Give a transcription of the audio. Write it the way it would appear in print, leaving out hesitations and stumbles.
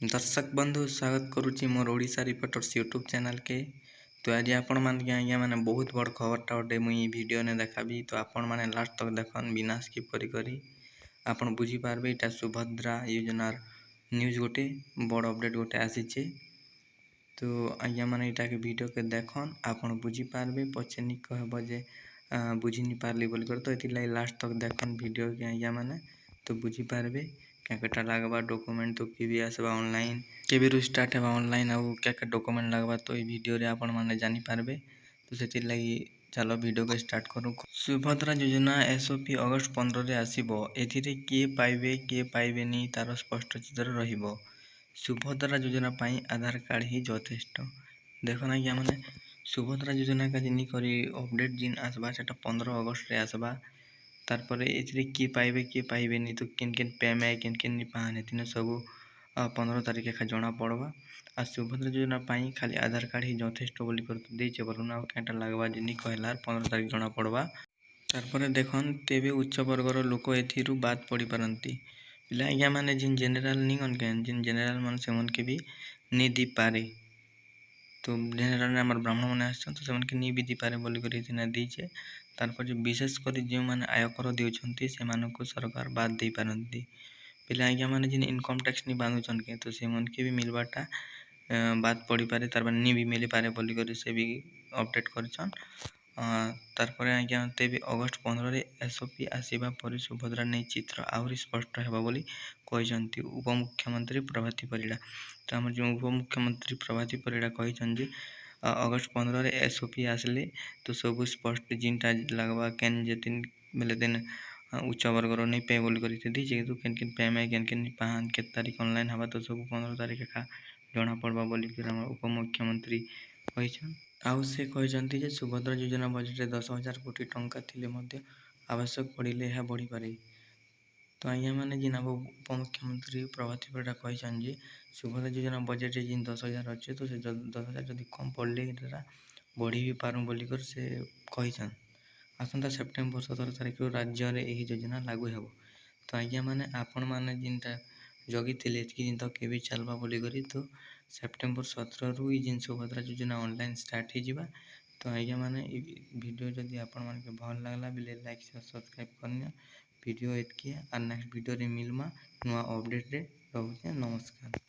दर्शक बंधु स्वागत करुच्ची मोर ओडिशा रिपोर्टर्स यूट्यूब चैनल के। तो आज आपण मानके आज्ञा मैंने बहुत बड़ खबरटा गोटे मुई वीडियो ने देखाबी। तो आपण मैंने लास्ट तक देखन विनाश किपरि करी आपण बुझी पारबे। इटा सुभद्रा योजना न्यूज गोटे बड़ अपडेट गोटे आसीचे। तो आज्ञा मैंने इटा के वीडियो के देखन आपण बुझी पारबे। पछे नि कहबो जे बुझी नि पारली बोल कर। तो एति लाई लास्ट तक देखन वीडियो के आज्ञा मैंने तो बुझी पारबे क्या कटा लागबा डॉक्यूमेंट तो केबी आसबा ऑनलाइन केबी रु स्टार्ट हेबा ऑनलाइन आउ क्या क्या डॉक्यूमेंट लागबा तो ई वीडियो रे आपण माने जानि पारबे। तो सेति लागि चलो वीडियो को स्टार्ट करू। सुभद्रा योजना एसओपी अगस्त 15 रे आसीबो। एथिरे के पाइबे नि तार स्पष्ट चित्र रहिबो। सुभद्रा योजना पाई आधार कार्ड ही यथेष्ट। देखो ना कि माने सुभद्रा योजना का जिनी करी अपडेट जिन आसबा सेटा 15 अगस्त रे आसबा। तारपरे एथिरे किए पाइबे नि तो किन पेमे किन नि पाने तीन सब 15 तारिख एखा जना पड़वा। आ सुभद्रा योजना पाई खाली आधार कार्ड ही यथेष्ट बोली कर देचे बोलना आ केटा लागबा जिनी कहला 15 तारिख जना पड़वा। तारपरे देखन तेबे उच्च वर्गर लोक एथिरु बात पड़ी पारंती। पिला आज्ञा माने जिन जनरल निगन के जिन जनरल मन से मन के भी नि दी पारे। तो जनरल ने हमर ब्राह्मण माने आछन तो सेमन के नि भी दी पारे बोली कर इतना दीचे। तारपर जो विशेष कर जो माने आयकर देउछंती से मानको सरकार बात दे पारंती। पिला आज्ञा माने जिन इनकम टैक्स नि बांधुछन के तो से मन के भी मिलबाटा बात पड़ी पारे तार नि भी मिली पारे बोली कर से भी अपडेट करछन। तारपर आज्ञा तेबे अगस्त 15 रे एसओपी आसीबा पर सुभद्रा नै चित्र आहुरी स्पष्ट हेबा बोली कहिसंती उपमुख्यमंत्री प्रभाती परिडा। तो हमर जो उपमुख्यमंत्री प्रभाती परिडा कहिसन जे अगस्त 15 रे एसओपी आसले तो सब स्पष्ट जिनटा लगवा केन जतिन बेले दिन उच्च वर्गर नहीं पे बोली कर दीचे तो केन पेमे केन पाहन के तारीख ऑनलाइन हवा तो सब 15 तारिख एखा जना पड़वा बोली फिर हमर उपमुख्यमंत्री कहिसन। आउ से कहिसंती जे सुभद्रा योजना बजेट रे 10,000 कोटी टंका थिले मध्य आवश्यक पड़िले यह बढ़ी पारे। तो आज्ञा माने जिन अब उपमुख्यमंत्री प्रभाती परिडा कहिसन जे सुभद्रा योजना बजेट रे जिन 10,000 अच्छे तो से 10,000 जदि कम पड़ले बढ़ी भी पारू बोली कर से कहिसन। आसंता सेप्टेम्बर 17 तारिख राज्य रे एही योजना लागू हेबो। तो आज्ञा माने आपण माने जिनटा जगी थिले एतकी दिन तक केबी चलबा बोली करी तो सेप्टेम्बर 17 रु ई जिन सुभद्रा योजना ऑनलाइन स्टार्ट ही जिबा। तो आज्ञा माने वीडियो जदि आपण मान के भल लागला बिले लाइक शेयर सब्सक्राइब करनिया वीडियो एतकी और नेक्स्ट वीडियो रे मिलमा नुआ अपडेट रे रहूचे। नमस्कार।